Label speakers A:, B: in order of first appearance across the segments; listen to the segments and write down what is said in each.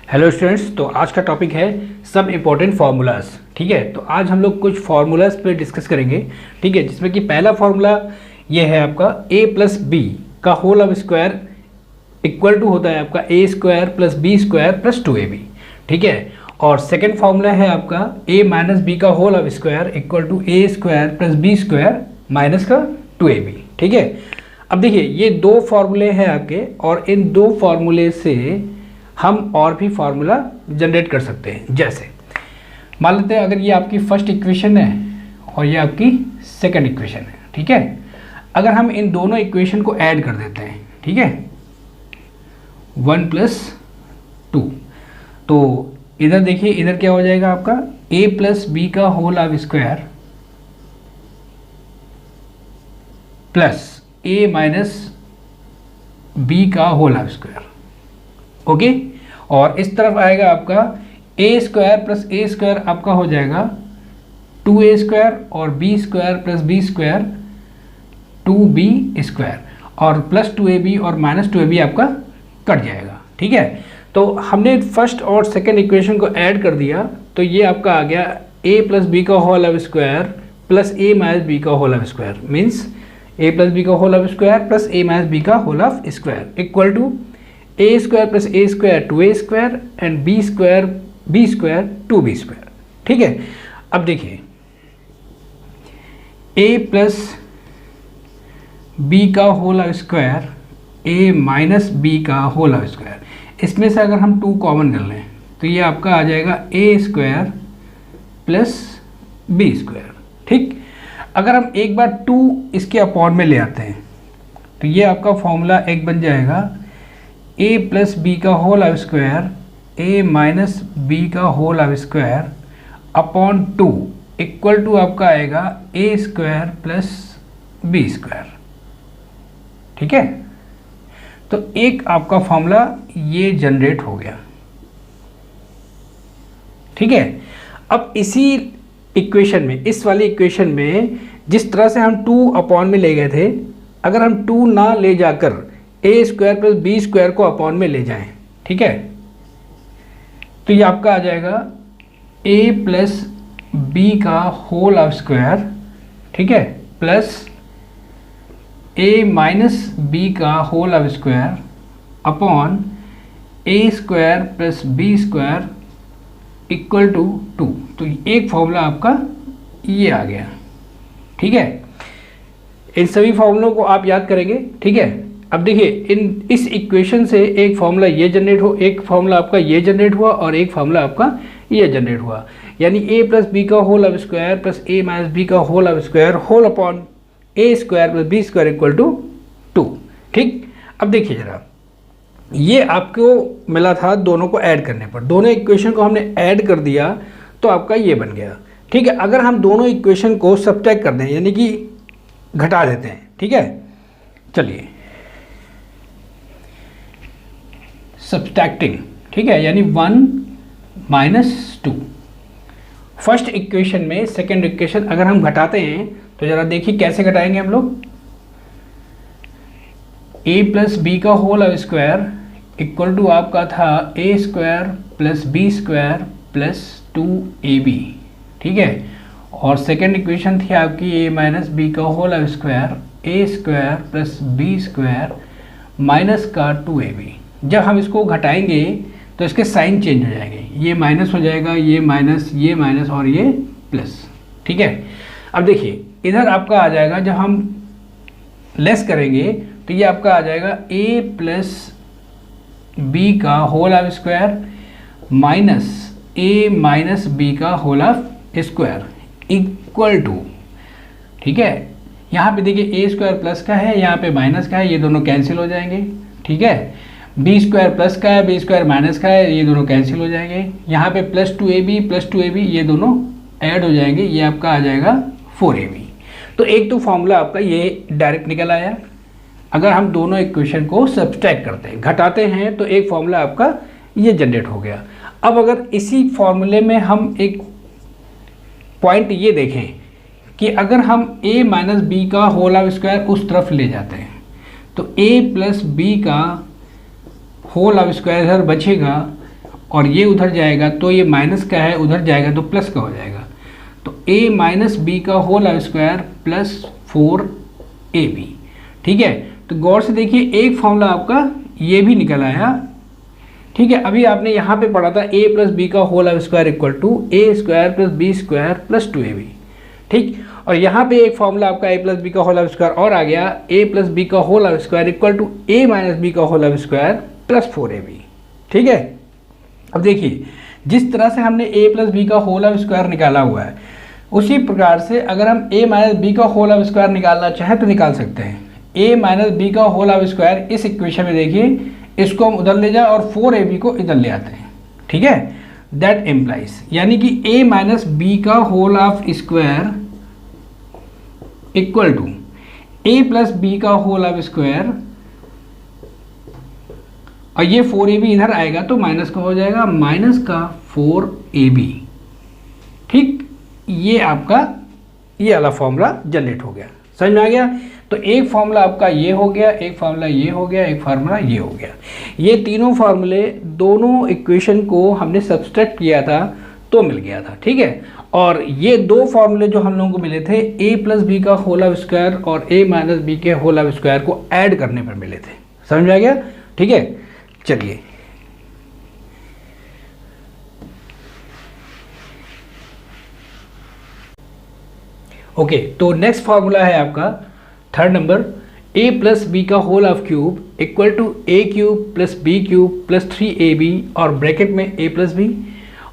A: Hello students, तो आज का टॉपिक है सब इम्पोर्टेंट फार्मूलाज। ठीक है, तो आज हम लोग कुछ फार्मूलाज पे डिस्कस करेंगे। ठीक है, जिसमें कि पहला फार्मूला ये है आपका a प्लस बी का whole of square equal to होता है आपका a square plus B square plus 2ab। ठीक है, और सेकेंड फार्मूला है आपका a माइनस बी का whole of square equal to a square plus B square minus का 2ab। ठीक है, अब देखिए ये दो फार्मूले हैं आपके, और इन दो फार्मूले से हम और भी फार्मूला जनरेट कर सकते हैं। जैसे मान लेते हैं अगर ये आपकी फर्स्ट इक्वेशन है और ये आपकी सेकंड इक्वेशन है। ठीक है, अगर हम इन दोनों इक्वेशन को ऐड कर देते हैं, ठीक है, 1 प्लस 2, तो इधर देखिए इधर क्या हो जाएगा आपका a प्लस बी का whole of square plus a minus B का होल ऑफ स्क्वायर। ओके, और इस तरफ आएगा आपका a square plus a square आपका हो जाएगा 2a स्क्वायर और b square plus b square 2b square, और प्लस 2ab और माइनस 2ab आपका कट जाएगा। ठीक है, तो हमने फर्स्ट और सेकंड इक्वेशन को ऐड कर दिया, तो ये आपका आ गया a प्लस बी का whole of square plus a minus B का whole of square, means a plus B का whole of square plus a minus B का whole of square equal to a square plus a square 2a square and b square 2b square. ठीक है, अब देखिए a plus b का whole of square a minus b का whole of square, इसमें से अगर हम 2 कॉमन कर लें तो ये आपका आ जाएगा a square plus b square. ठीक, अगर हम एक बार 2 इसके अपॉन में ले आते हैं तो ये आपका फॉर्मूला एक बन जाएगा a प्लस बी का whole of square a minus B का whole of square upon 2 equal to आपका आएगा a square plus B square. ठीक है, तो एक आपका फॉर्मूला ये जनरेट हो गया। ठीक है, अब इसी इक्वेशन में, इस वाली इक्वेशन में जिस तरह से हम 2 अपॉन में ले गए थे, अगर हम 2 ना ले जाकर a square plus B square को अपॉन में ले जाएं, ठीक है, तो ये आपका आ जाएगा a प्लस बी का होल ऑफ स्क्वायर, ठीक है, प्लस a माइनस बी का whole of square upon a square plus B square equal to 2। तो एक फॉर्मूला आपका ये आ गया। ठीक है, इन सभी फॉर्मूलों को आप याद करेंगे। ठीक है, अब देखिए इस इक्वेशन से एक फार्मूला ये जनरेट हो, एक फार्मूला आपका ये जनरेट हुआ और एक फार्मूला आपका ये जनरेट हुआ, यानी a प्लस बी का whole of square plus a minus B का whole of square whole upon a square plus B square equal to 2। ठीक, अब देखिए जरा, ये आपको मिला था दोनों को ऐड करने पर, दोनों इक्वेशन को हमने ऐड कर दिया तो आपका ये बन गया। ठीक है, अगर हम दोनों इक्वेशन को सब्ट्रैक्ट कर दें, यानी कि घटा देते हैं, ठीक है, चलिए सब्ट्रैक्टिंग, ठीक है, यानी 1 माइनस 2 फर्स्ट इक्वेशन में सेकेंड इक्वेशन अगर हम घटाते हैं तो ज़रा देखिए कैसे घटाएंगे हम लोग। a प्लस बी का whole of square equal to आपका था a square plus B square plus 2ab। ठीक है, और सेकेंड इक्वेशन थी आपकी a माइनस बी का whole of square a square plus B square minus का 2ab। जब हम इसको घटाएंगे तो इसके साइन चेंज हो जाएंगे, ये माइनस हो जाएगा, ये माइनस और ये प्लस। ठीक है, अब देखिए इधर आपका आ जाएगा, जब हम लेस करेंगे तो ये आपका आ जाएगा a प्लस बी का whole of square minus a minus B का whole of square equal to, ठीक है, यहाँ पे देखिए a स्क्वायर प्लस का है, यहाँ पे माइनस का है, ये दोनों कैंसिल हो जाएंगे। ठीक है, बी स्क्वायर प्लस का है, बी स्क्वायर माइनस का है, ये दोनों कैंसिल हो जाएंगे। यहाँ पे प्लस 2ab ये दोनों ऐड हो जाएंगे, ये आपका आ जाएगा 4ab। तो एक तो फॉर्मूला आपका ये डायरेक्ट निकल आया। अगर हम दोनों इक्वेशन को सब्ट्रैक्ट करते हैं, घटाते हैं, तो एक फॉर्मूला आपका ये जनरेट हो गया। अब अगर इसी फॉर्मूले में हम एक पॉइंट ये देखें कि अगर हम a माइनस बी का होल ऑफ स्क्वायर उस तरफ ले जाते हैं तो a प्लस बी का होल ऑफ स्क्वायर इधर बचेगा और ये उधर जाएगा तो ये माइनस का है, उधर जाएगा तो प्लस का हो जाएगा। तो a माइनस बी का होल स्क्वायर प्लस 4ab। ठीक है, तो गौर से देखिए एक फॉर्मूला आपका ये भी निकल आया। ठीक है, अभी आपने यहाँ पे पढ़ा था a प्लस बी का whole square equal to a square plus B square plus 2ab। ठीक, और यहाँ पे एक फॉर्मूला आपका a प्लस बी का होल स्क्वायर और आ गया, a प्लस बी का whole square equal to a minus B का होल स्क्वायर प्लस 4ab। ठीक है, अब देखिए जिस तरह से हमने a प्लस बी का होल स्क्वायर निकाला हुआ है, उसी प्रकार से अगर हम a माइनस बी का होल स्क्वायर निकालना चाहें तो निकाल सकते हैं। a माइनस बी का होल स्क्वायर इस इक्वेशन में देखिए, इसको हम उधर ले जाए और 4ab को इधर ले आते हैं। ठीक है, दैट इम्प्लाइज, यानी कि a माइनस बी का whole of square equal to a plus B का होल ऑफ स्क्वायर, और ये 4ab इधर आएगा तो माइनस का हो जाएगा, माइनस का 4ab। ठीक, ये आपका ये वाला फॉर्मूला जनरेट हो गया। समझ में आ गया? तो एक फार्मूला आपका ये हो गया, एक फार्मूला ये हो गया, एक फार्मूला ये हो गया। ये तीनों फार्मूले दोनों इक्वेशन को हमने सब्सट्रैक्ट किया था तो मिल गया था। ठीक है, और ये दो फार्मूले जो हम लोगों को मिले थे a प्लस बी का होल स्क्वायर और a माइनस बी के होल स्क्वायर को ऐड करने पर मिले थे। समझ में आ गया? ठीक है, चलिए ओके, तो नेक्स्ट फार्मूला है आपका third number, a plus B का whole of cube equal to a cube plus B cube plus 3ab और ब्रैकेट में a प्लस बी।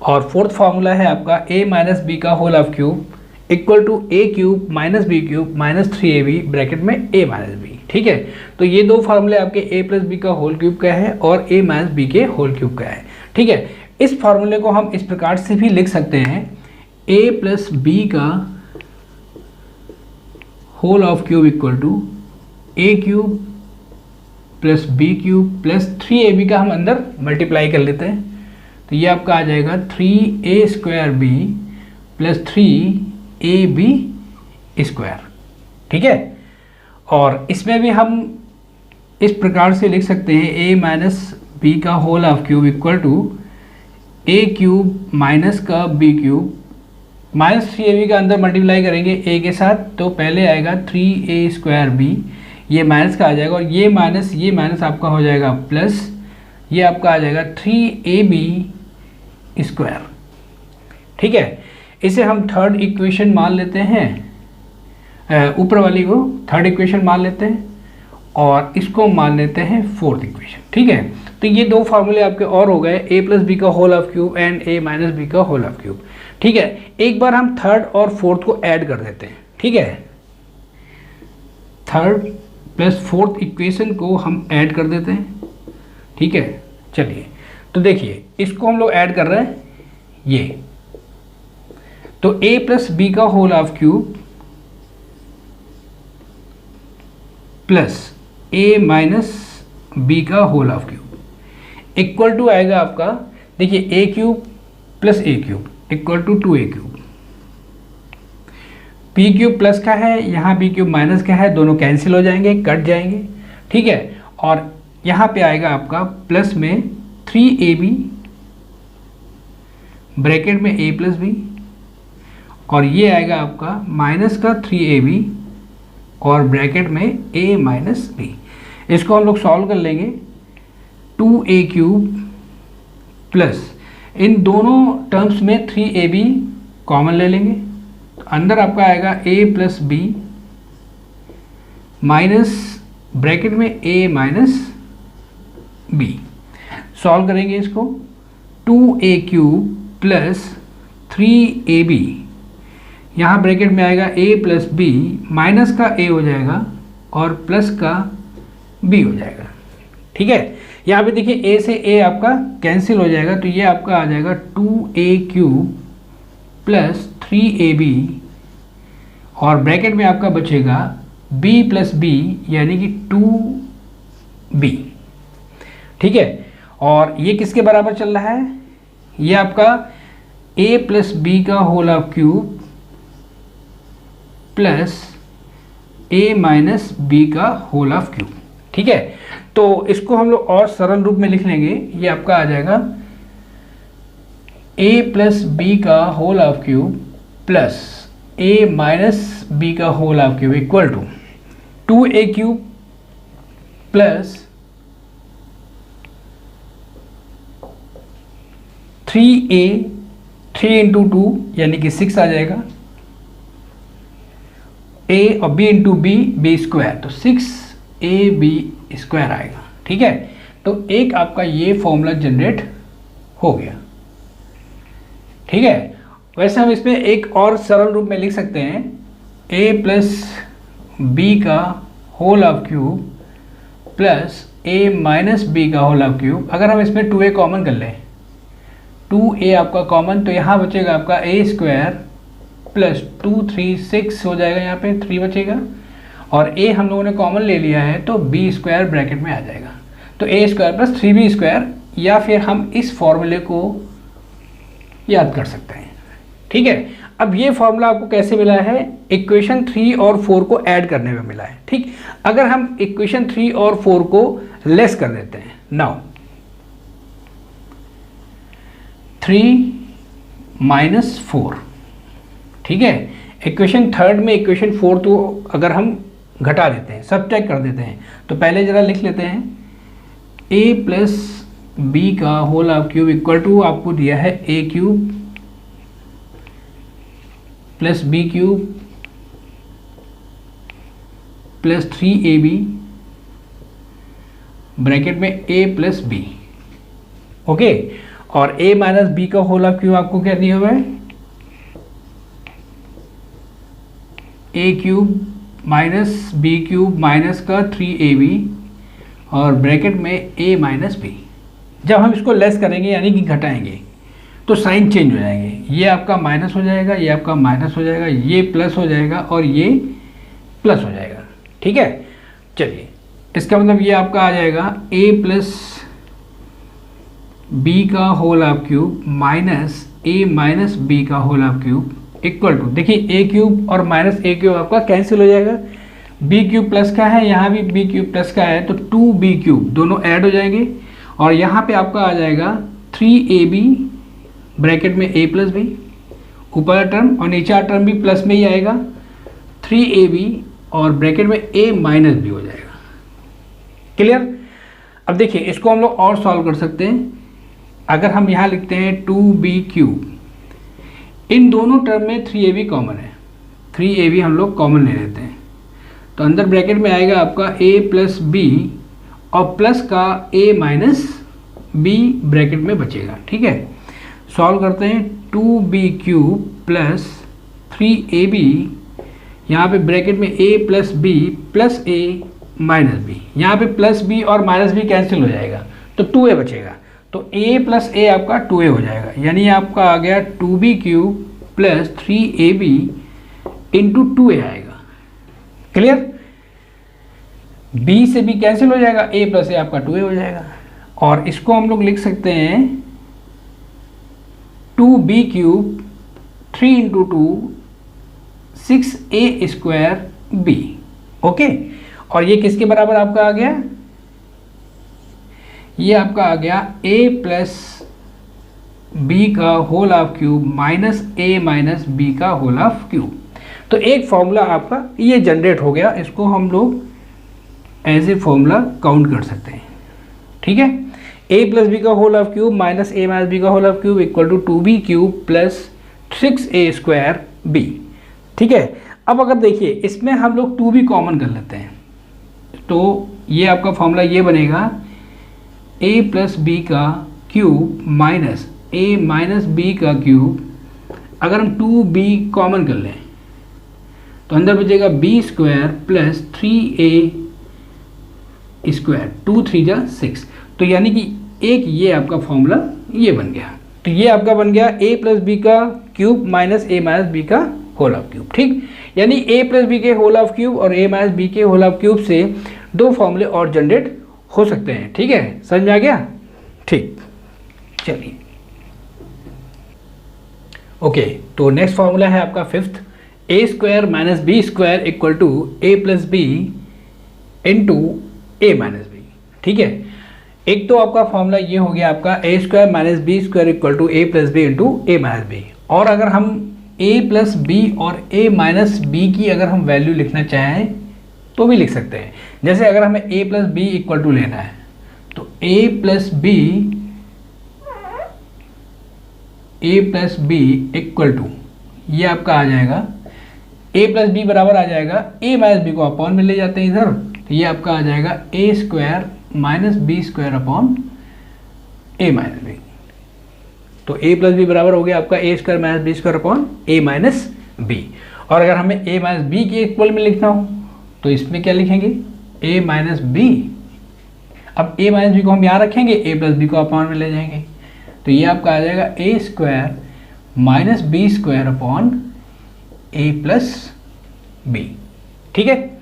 A: और फोर्थ फार्मूला है आपका a माइनस बी का whole of cube equal to a cube minus B cube minus 3ab bracket में a minus B. ठीक है, तो ये दो फार्मूले आपके a प्लस बी का होल क्यूब का है और a माइनस बी के होल क्यूब का है। ठीक है, इस फार्मूले को हम इस प्रकार से भी लिख सकते हैं, a प्लस बी का whole of cube equal to a cube plus B cube plus 3ab का हम अंदर मल्टीप्लाई कर लेते हैं, तो ये आपका आ जाएगा 3a square B plus 3ab square. ठीक है, और इसमें भी हम इस प्रकार से लिख सकते हैं, a माइनस बी का whole of cube equal to a cube minus का बी क्यूब माइनस 3ab का अंदर मल्टीप्लाई करेंगे a के साथ, तो पहले आएगा 3a स्क्वायर बी, ये माइनस का आ जाएगा और ये माइनस आपका हो जाएगा प्लस, ये आपका आ जाएगा 3ab स्क्वायर। ठीक है, इसे हम थर्ड इक्वेशन मान लेते हैं, ऊपर वाली को थर्ड इक्वेशन मान लेते हैं और इसको मान लेते हैं फोर्थ इक्वेशन। ठीक है, तो ये दो फार्मूले आपके और हो गए, a प्लस बी का whole of cube and a minus B का होल ऑफ क्यूब। ठीक है, एक बार हम थर्ड और फोर्थ को ऐड कर देते हैं। ठीक है, थर्ड प्लस फोर्थ इक्वेशन को हम ऐड कर देते हैं। ठीक है, चलिए तो देखिए इसको हम लोग ऐड कर रहे हैं, ये तो a प्लस बी का whole of cube plus a minus B का whole of cube equal to आएगा आपका, देखिए a cube plus a cube equal to 2a cube, p cube plus का है, यहाँ b क्यूब माइनस का है, दोनों कैंसिल हो जाएंगे, कट जाएंगे। ठीक है, और यहाँ पे आएगा आपका प्लस में 3ab ब्रैकेट में a प्लस बी, और ये आएगा आपका माइनस का 3ab और ब्रैकेट में a माइनस बी। इसको हम लोग सॉल्व कर लेंगे, 2a क्यूब प्लस इन दोनों टर्म्स में 3ab कॉमन ले लेंगे, तो अंदर आपका आएगा a plus b minus bracket में a माइनस बी। सॉल्व करेंगे इसको, 2a क्यूब प्लस 3ab, यहाँ ब्रैकेट में आएगा a प्लस बी, माइनस का a हो जाएगा और प्लस का b हो जाएगा। ठीक है, यहाँ पे देखिए a से a आपका कैंसिल हो जाएगा, तो ये आपका आ जाएगा 2a क्यूब प्लस 3ab और ब्रैकेट में आपका बचेगा b प्लस बी यानी कि 2b। ठीक है, और ये किसके बराबर चल रहा है, ये आपका a प्लस बी का whole of cube plus a minus B का होल ऑफ क्यूब। ठीक है, तो इसको हम लोग और सरल रूप में लिख लेंगे, ये आपका आ जाएगा ए प्लस बी का whole of cube plus A minus B का whole of cube equal to 2a cube plus 3a, 3 into 2 यानी कि 6 आ जाएगा, a और b इंटू बी स्क्वायर, तो 6ab स्क्वायर आएगा। ठीक है, तो एक आपका ये फॉर्मूला जनरेट हो गया। ठीक है, वैसे हम इसमें एक और सरल रूप में लिख सकते हैं, a प्लस बी का whole of cube plus a minus B का होल ऑफ क्यूब। अगर हम इसमें 2a कॉमन कर लें, 2a आपका कॉमन, तो यहाँ बचेगा आपका a स्क्वायर प्लस 2 3 6 हो जाएगा, यहाँ पे 3 बचेगा, और a हम लोगों ने कॉमन ले लिया है तो b स्क्वायर ब्रैकेट में आ जाएगा, तो a square plus 3b square, या फिर हम इस फॉर्मूले को याद कर सकते हैं। ठीक है, अब ये फॉर्मूला आपको कैसे मिला है? इक्वेशन 3 और 4 को ऐड करने में मिला है। ठीक, अगर हम इक्वेशन 3 और 4 को लेस कर देते हैं, नाउ 3 माइनस 4, ठीक है, इक्वेशन थर्ड में इक्वेशन 4 तो अगर हम घटा देते हैं, सब्ट्रैक्ट कर देते हैं, तो पहले जरा लिख लेते हैं a प्लस बी का whole of cube equal to आपको दिया है a cube plus B cube plus 3ab bracket में a प्लस बी। ओके, और a माइनस बी का होल ऑफ क्यूब आपको क्या दिया हुआ है? a cube minus B cube minus का 3ab और ब्रैकेट में a माइनस बी। जब हम इसको लेस करेंगे यानी कि घटाएंगे तो साइन चेंज हो जाएंगे, ये आपका माइनस हो जाएगा, ये आपका माइनस हो जाएगा, ये प्लस हो जाएगा और ये प्लस हो जाएगा। ठीक है, चलिए, इसका मतलब ये आपका आ जाएगा a प्लस बी का whole of cube minus a minus B का whole of cube equal to, देखिए a क्यूब और माइनस a क्यूब आपका कैंसिल हो जाएगा, b क्यूब प्लस का है, यहाँ भी b क्यूब प्लस का है, तो 2b क्यूब दोनों ऐड हो जाएंगे, और यहाँ पे आपका आ जाएगा 3ab ब्रैकेट में a प्लस बी, ऊपर टर्म और नीचे टर्म भी प्लस में ही आएगा, 3ab और ब्रैकेट में a माइनस बी हो जाएगा। क्लियर? अब देखिए, इसको हम लोग और सॉल्व कर सकते हैं। अगर हम यहाँ लिखते हैं 2b क्यूब, इन दोनों टर्म में 3ab कॉमन है, 3ab हम लोग कॉमन ले लेते हैं, तो अंदर ब्रैकेट में आएगा आपका a प्लस बी और प्लस का a माइनस बी ब्रैकेट में बचेगा। ठीक है, सॉल्व करते हैं, 2b क्यूब प्लस 3ab, यहाँ पे ब्रैकेट में a plus B plus a minus b, यहाँ पे प्लस बी और माइनस बी कैंसिल हो जाएगा तो 2a बचेगा, तो a प्लस a आपका 2a हो जाएगा, यानी आपका आ गया 2b cube plus 3ab into 2a आएगा। क्लियर? b से b कैंसिल हो जाएगा, a प्लस a आपका 2a हो जाएगा, और इसको हम लोग लिख सकते हैं 2b cube 3 into 2 6a square b। Okay, और ये किसके बराबर आपका आ गया? ये आपका आ गया a प्लस बी का whole of cube minus a minus B का होल ऑफ क्यूब। तो एक फॉर्मूला आपका ये जनरेट हो गया, इसको हम लोग एज ए फॉर्मूला काउंट कर सकते हैं। ठीक है, a प्लस बी का whole of cube minus a minus B का whole of cube equal to 2b cube plus 6a square b। ठीक है, अब अगर देखिए इसमें हम लोग 2b कॉमन कर लेते हैं, तो ये आपका फॉर्मूला ये बनेगा a प्लस बी का cube minus a minus B का क्यूब। अगर हम 2b कॉमन कर लें तो अंदर बचेगा b square plus 3a square, 2 3 जा 6, तो यानी कि एक ये आपका फॉर्मूला ये बन गया। तो ये आपका बन गया a प्लस बी का cube minus a minus B का होल ऑफ क्यूब। ठीक, यानी a प्लस बी के होल ऑफ क्यूब और a माइनस बी के होल ऑफ क्यूब से दो फॉर्मूले और जनरेट हो सकते हैं। ठीक है, समझ में आ गया? ठीक, चलिए, ओके, तो नेक्स्ट फॉर्मूला है आपका fifth, a square minus B square equal to a plus B into a minus B. ठीक है, एक तो आपका फॉर्मूला ये हो गया आपका A square minus B square equal to A plus B into A minus B. और अगर हम ए प्लस बी और ए माइनस बी की अगर हम वैल्यू लिखना चाहें तो भी लिख सकते हैं। जैसे अगर हमें ए प्लस बी इक्वल टू लेना है तो A plus B equal to ये आपका आ जाएगा ए प्लस बी बराबर आ जाएगा ए माइनस बी को अपॉन में ले जाते हैं इधर, तो ये आपका आ जाएगा A square minus B square upon A minus B. तो ए प्लस बी बराबर हो गया आपका A square minus B square upon A minus B. और अगर हमें ए माइनस बी के इक्वल में लिखना हो तो इसमें क्या लिखेंगे ए माइनस बी। अब ए माइनस बी को हम यहाँ रखेंगे, ए प्लस बी को अपॉन में ले जाएंगे, तो ये आपका आ जाएगा A square minus B square upon A plus B. ठीक है।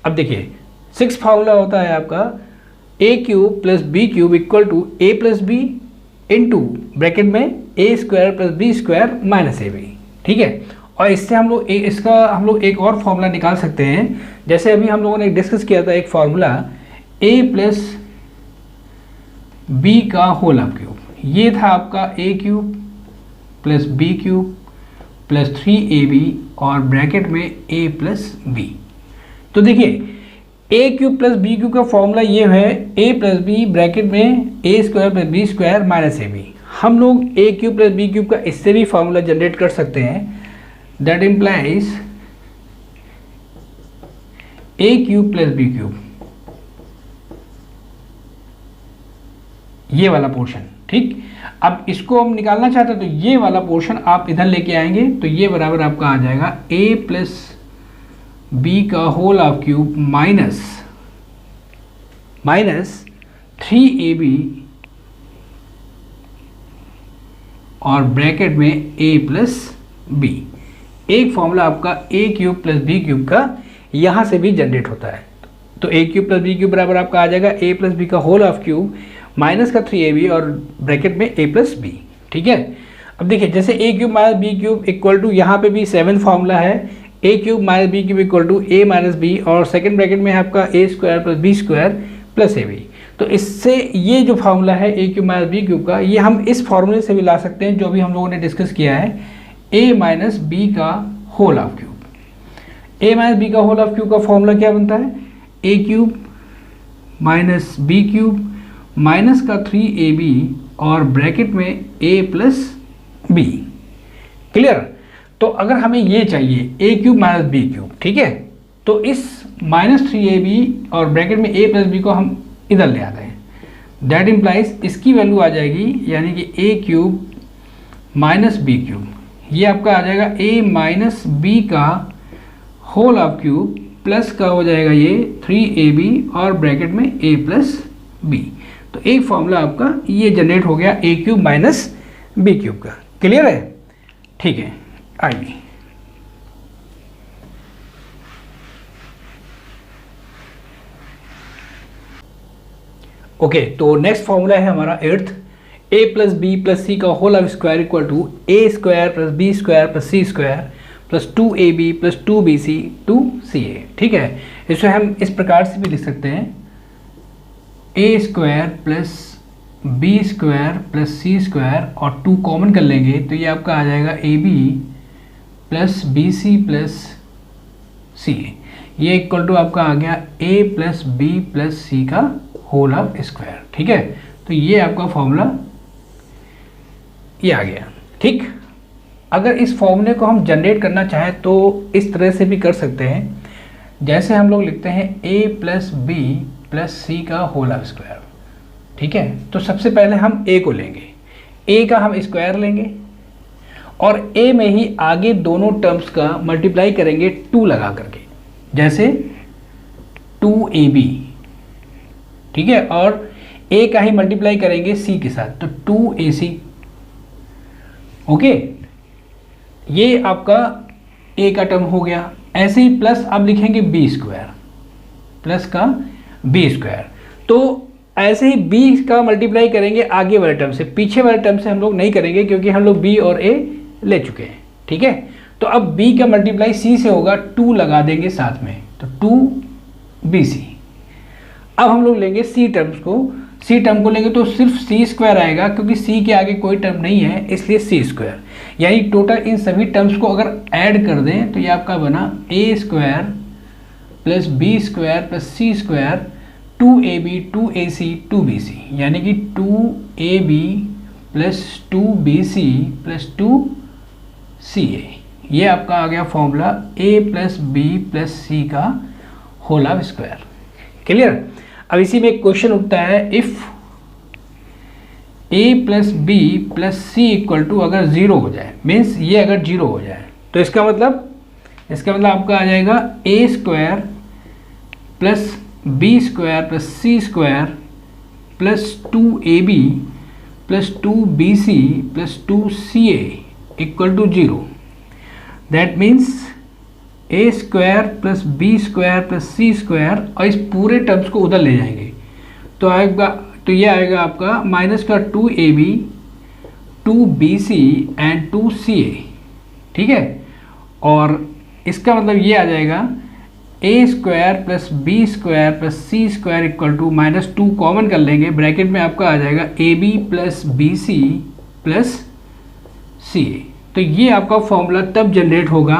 A: अब देखिए 6 फार्मूला होता है आपका A cube plus B cube equal to A plus B into bracket में A square plus B square minus A B. ठीक है। और इससे हम लोग हम लोग एक और फॉर्मूला निकाल सकते हैं। जैसे अभी हम लोगों ने डिस्कस किया था एक फॉर्मूला ए प्लस बी का होल क्यूब, ये था आपका A cube plus B cube plus 3ab और ब्रैकेट में a प्लस बी। तो देखिए a cube plus B cube का फॉर्मूला ये है a प्लस बी ब्रैकेट में a square plus B square minus A b. हम लोग a cube plus B cube का इससे भी फॉर्मूला जनरेट कर सकते हैं। That implies a cube plus B cube, ये वाला पोर्शन। ठीक। अब इसको हम निकालना चाहते हैं तो ये वाला पोर्शन आप इधर लेके आएंगे तो ये बराबर आपका आ जाएगा a प्लस बी का whole of cube minus 3ab और ब्रैकेट में a प्लस बी। एक फॉर्मूला आपका a cube plus B cube का यहाँ से भी जनरेट होता है। तो a cube plus B cube बराबर आपका आ जाएगा a प्लस बी का होल ऑफ क्यूब माइनस का 3ab और ब्रैकेट में a प्लस बी। ठीक है। अब देखिए जैसे a cube minus B cube equal to यहाँ पे भी 7 फार्मूला है a cube minus B cube equal to a minus B और सेकंड ब्रैकेट में है आपका a square plus B square plus a b. तो इससे ये जो फार्मूला है a cube minus B cube का, ये हम इस फार्मूले से भी ला सकते हैं जो भी हम लोगों ने डिस्कस किया है a माइनस बी का whole of cube. a minus B का होल ऑफ क्यूब का फॉर्मूला क्या बनता है a cube minus B cube minus का 3ab और ब्रैकेट में a प्लस बी। क्लियर। तो अगर हमें ये चाहिए a cube minus B cube, ठीक है, तो इस माइनस 3ab और ब्रैकेट में a प्लस बी को हम इधर ले आते हैं। दैट इम्प्लाइज इसकी वैल्यू आ जाएगी यानी कि a cube minus B cube, ये आपका आ जाएगा a माइनस बी का होल ऑफ क्यूब प्लस का हो जाएगा ये 3ab और ब्रैकेट में a प्लस बी। तो एक फॉर्मूला आपका ये जनरेट हो गया a cube minus B cube का। क्लियर है। ठीक है। आइए ओके, तो नेक्स्ट फॉर्मूला है हमारा 8th a plus B plus C का whole of square equal to a square plus B square plus C square plus 2ab plus 2bc two ca। ठीक है। इसे हम इस प्रकार से भी लिख सकते हैं a square plus B square plus C square और 2 कॉमन कर लेंगे तो ये आपका आ जाएगा ab plus B C plus C. ये इक्वल टू आपका आ गया a plus B plus C का होल ऑफ स्क्वायर। ठीक है। तो ये आपका फॉर्मूला ये आ गया। ठीक। अगर इस फॉर्मूले को हम जनरेट करना चाहें तो इस तरह से भी कर सकते हैं। जैसे हम लोग लिखते हैं a plus B plus C का होल ऑफ स्क्वायर। ठीक है। तो सबसे पहले हम a को लेंगे, a का हम स्क्वायर लेंगे और a में ही आगे दोनों टर्म्स का मल्टीप्लाई करेंगे 2 लगा करके, जैसे 2ab। ठीक है। और a का ही मल्टीप्लाई करेंगे c के साथ तो 2ac। ओके, ये आपका a का टर्म हो गया। ऐसे ही प्लस अब लिखेंगे बी स्क्वायर प्लस का बी स्क्वायर, तो ऐसे ही b का मल्टीप्लाई करेंगे आगे वाले टर्म से, पीछे वाले टर्म से हम लोग नहीं करेंगे क्योंकि हम लोग b और a ले चुके हैं। ठीक है। तो अब b का मल्टीप्लाई c से होगा, 2 लगा देंगे साथ में तो 2bc। अब हम लोग लेंगे c टर्म्स को, सी टर्म को लेंगे तो सिर्फ सी स्क्वायर आएगा, क्योंकि सी के आगे कोई टर्म नहीं है, इसलिए सी स्क्वायर। यानी टोटल इन सभी टर्म्स को अगर ऐड कर दें तो ये आपका बना A square plus B square plus C square 2ab 2ac 2bc, यानी कि 2ab plus 2bc plus 2ca। ये आपका आ गया formula a plus B plus C का होल स्क्वायर। क्लियर। अब इसी में एक क्वेश्चन उठता है, if a plus B plus c equal to अगर जीरो हो जाए, मीन्स ये अगर जीरो हो जाए तो इसका मतलब आपका आ जाएगा a square plus B square plus C square plus 2ab plus 2bc plus 2ca equal to zero. That means a square plus B square plus C square, और इस पूरे टर्म्स को उधर ले जाएंगे तो ये आएगा आपका माइनस का 2ab 2bc एंड 2ca। ठीक है, और इसका मतलब ये आ जाएगा A square plus B square plus C square equal to minus 2 common कर लेंगे, ब्रैकेट में आपका आ जाएगा A B plus B C plus C A. तो ये आपका फॉर्मूला तब जनरेट होगा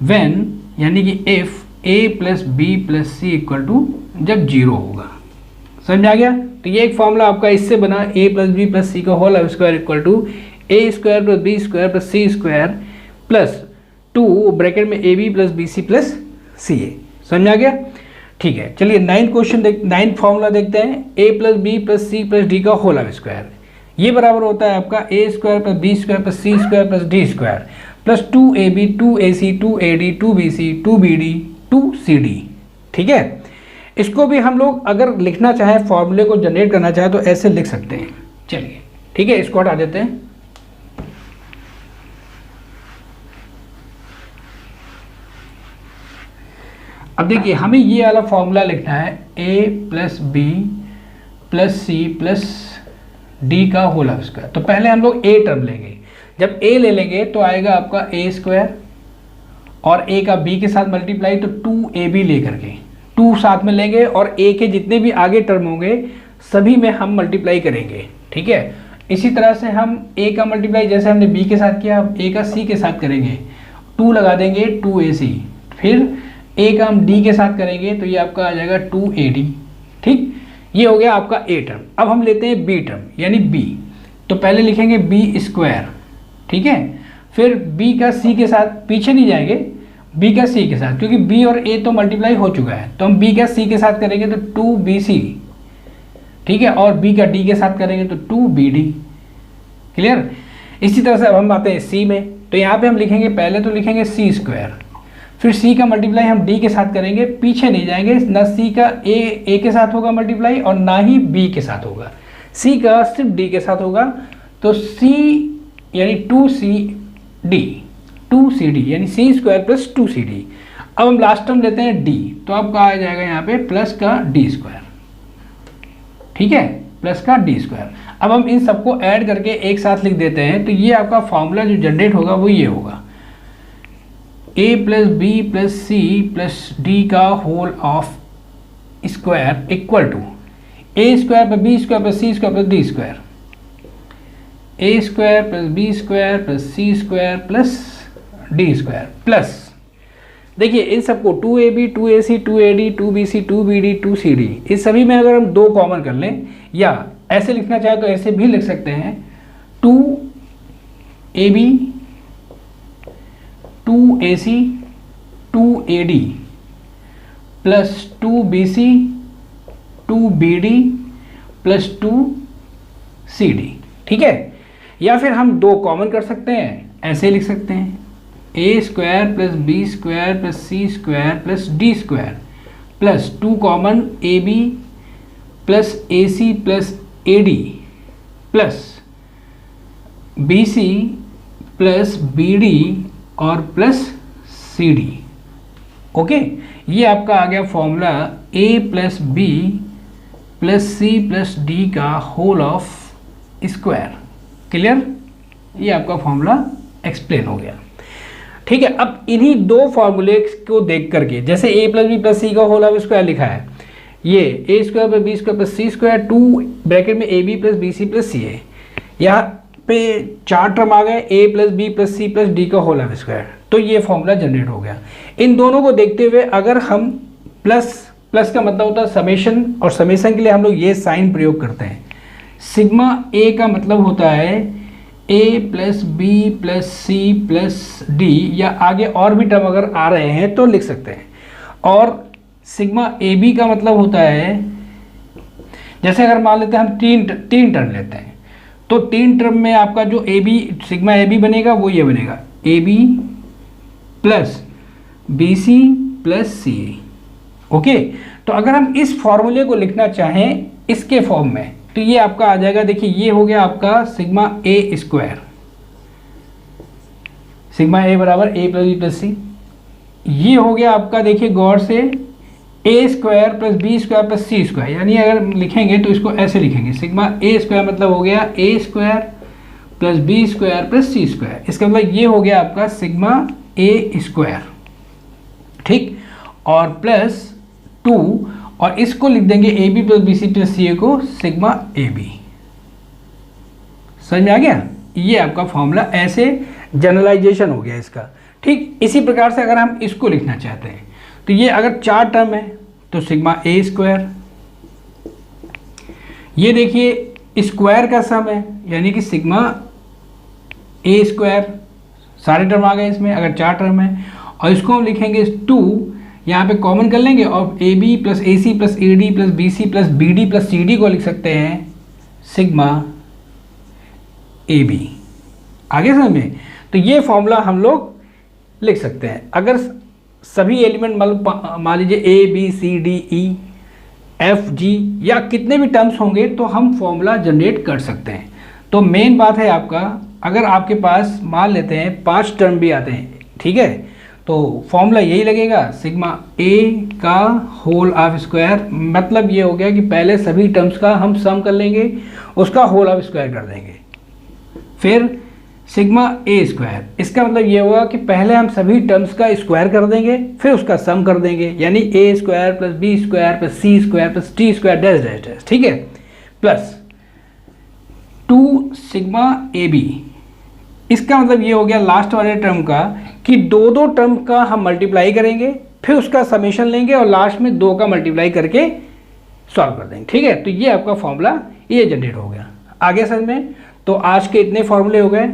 A: व्हेन, यानी कि if a plus B plus c equal to जब जीरो होगा। समझ आ गया। तो ये एक फॉर्मूला आपका इससे बना, A plus B plus C का whole square equal to A square plus B square plus C square plus 2 bracket में A B plus B C plus C A. समझ आ गया। ठीक है, चलिए 9th फॉर्मूला देखते हैं। A plus B plus C plus D का होल स्क्वायर, ये बराबर होता है आपका A square plus B square plus C square plus D square plus 2ab 2ac 2ad 2bc 2bd 2cd। ठीक है, इसको भी हम लोग अगर लिखना चाहें, फॉर्मूले को जनरेट करना चाहें तो ऐसे लिख सकते हैं। चलिए ठीक है, इसको हटा देते हैं। अब देखिए हमें ये वाला फॉर्मूला लिखना है, a plus B plus C plus D का होल स्क्वायर। तो पहले हम लोग a टर्म लेंगे, जब a ले लेंगे तो आएगा आपका a स्क्वायर और a का b के साथ मल्टीप्लाई, तो 2ab लेकर के 2 साथ में लेंगे और a के जितने भी आगे टर्म होंगे सभी में हम मल्टीप्लाई करेंगे। ठीक है, इसी तरह से हम a का मल्टीप्लाई जैसे हमने b के साथ किया, a का c के साथ करेंगे, 2 लगा देंगे 2ac, फिर a का हम d के साथ करेंगे तो ये आपका आ जाएगा 2ad। ठीक, ये हो गया आपका a टर्म। अब हम लेते हैं b टर्म यानी b, तो पहले लिखेंगे b स्क्वायर। ठीक है, फिर b का c के साथ, पीछे नहीं जाएंगे, b का c के साथ, क्योंकि b और a तो मल्टीप्लाई हो चुका है, तो हम b का c के साथ करेंगे तो 2bc। ठीक है, और b का d के साथ करेंगे तो 2bd। क्लियर। इसी तरह से अब हम आते हैं c में, तो यहाँ पे हम लिखेंगे, पहले तो लिखेंगे c स्क्वायर, फिर c का मल्टीप्लाई हम d के साथ करेंगे, पीछे नहीं जाएंगे, ना c का a के साथ होगा मल्टीप्लाई और ना ही b के साथ होगा, c का सिर्फ d के साथ होगा, तो c यानी 2cd यानी c स्क्वायर प्लस 2cd। अब हम लास्ट टर्म लेते हैं d, तो आपका आ जाएगा यहाँ पे प्लस का d स्क्वायर। ठीक है, प्लस का d स्क्वायर। अब हम इन सबको ऐड करके एक साथ लिख देते हैं, तो ये आपका फॉर्मूला जो जनरेट होगा वो ये होगा, a plus B plus C plus D का whole of square equal to A square plus B square plus C square plus D square, A square plus B square plus C square plus D square plus, देखिए इन सबको 2ab 2ac 2ad 2bc 2bd 2cd, इस सभी में अगर हम 2 common कर लें, या ऐसे लिखना चाहे तो ऐसे भी लिख सकते हैं, 2ab 2ac 2ad plus 2bc 2bd plus 2cd। ठीक है, या फिर हम 2 कॉमन कर सकते हैं, ऐसे लिख सकते हैं, a square plus B square plus C square plus D square plus 2 common ab plus ac plus ad plus bc plus bd और प्लस cd। ओके, ये आपका आ गया formula a plus B plus C plus D का whole of square. Clear, ये आपका formula explain हो गया। ठीक है, अब इन्हीं 2 फॉर्मूले को देख करके, जैसे a plus B plus C का होल ऑफ स्क्वायर लिखा है, ये A square plus B square plus C square 2 bracket में A B plus B C plus C है। यहाँ पे 4 टर्म आ गए, A plus B plus C plus D का होल स्क्वायर। तो ये फॉर्मूला जनरेट हो गया। इन दोनों को देखते हुए अगर हम प्लस का मतलब होता है समेशन, और समेशन के लिए हम लोग ये साइन प्रयोग करते हैं। सिग्मा ए का मतलब होता है A plus B plus C plus D, या आगे और भी टर्म अगर आ रहे हैं तो लिख सकते हैं। और सिग्मा ए बी का मतलब होता है, जैसे अगर मान लेते हैं हम तीन टर्म लेते हैं, तो 3 टर्म में आपका जो a b sigma a b बनेगा वो ये बनेगा a B plus B C plus c. Okay, तो अगर हम इस फॉर्मूले को लिखना चाहें इसके फॉर्म में तो ये आपका आ जाएगा। देखिए ये हो गया आपका sigma A square, sigma A बराबर A plus B plus C. ये हो गया आपका, देखिए गौर से, A square plus B square plus C square, यानी अगर लिखेंगे तो इसको ऐसे लिखेंगे, सिग्मा ए स्क्वायर मतलब हो गया A square plus B square plus C square. इसका मतलब ये हो गया आपका सिग्मा ए स्क्वायर, ठीक, और प्लस 2, और इसको लिख देंगे A B plus B C plus C A को सिग्मा ए बी। समझ में आ गया? ये आपका फॉर्मूला ऐसे जनरलाइजेशन हो गया इसका, ठीक। इसी प्रकार से अगर हम इसको लिखना चाहते हैं तो ये अगर 4 टर्म है तो सिग्मा ए स्क्वायर, ये देखिए स्क्वायर का सम है यानी कि सिग्मा ए स्क्वायर, सारे टर्म आ गए इसमें अगर 4 टर्म है। और इसको हम लिखेंगे 2, यहाँ पे कॉमन कर लेंगे और a B plus a c plus a d plus B C plus b d plus c d को लिख सकते हैं सिग्मा ए बी। आगे समझ में? तो ये फॉर्मूला हम लोग लिख सकते हैं। अगर सभी एलिमेंट मान लीजिए a b c d e f g या कितने भी टर्म्स होंगे तो हम फॉर्मूला जनरेट कर सकते हैं। तो मेन बात है आपका, अगर आपके पास मान लेते हैं 5 टर्म भी आते हैं, ठीक है, तो फॉर्मूला यही लगेगा सिग्मा ए का होल ऑफ स्क्वायर। मतलब ये हो गया कि पहले सभी टर्म्स का हम सम कर लेंगे, उसका होल ऑफ स्क्वायर कर देंगे, फिर सिग्मा ए स्क्वायर। इसका मतलब ये होगा कि पहले हम सभी टर्म्स का स्क्वायर कर देंगे, फिर उसका सम कर देंगे, यानी A square plus B square plus C square plus T square dash dash dash, ठीक है, प्लस 2 सिग्मा ए बी। इसका मतलब ये हो गया लास्ट वाले टर्म का कि 2 टर्म का हम मल्टीप्लाई करेंगे, फिर उसका समेशन लेंगे और लास्ट में 2 का मल्टीप्लाई करके सॉल्व कर देंगे, ठीक है। तो ये आपका फॉर्मूला ये जनरेट हो गया। आगे सर में तो आज के इतने फॉर्मूले हो गए,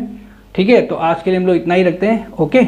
A: ठीक है। तो आज के लिए हम लोग इतना ही रखते हैं। ओके।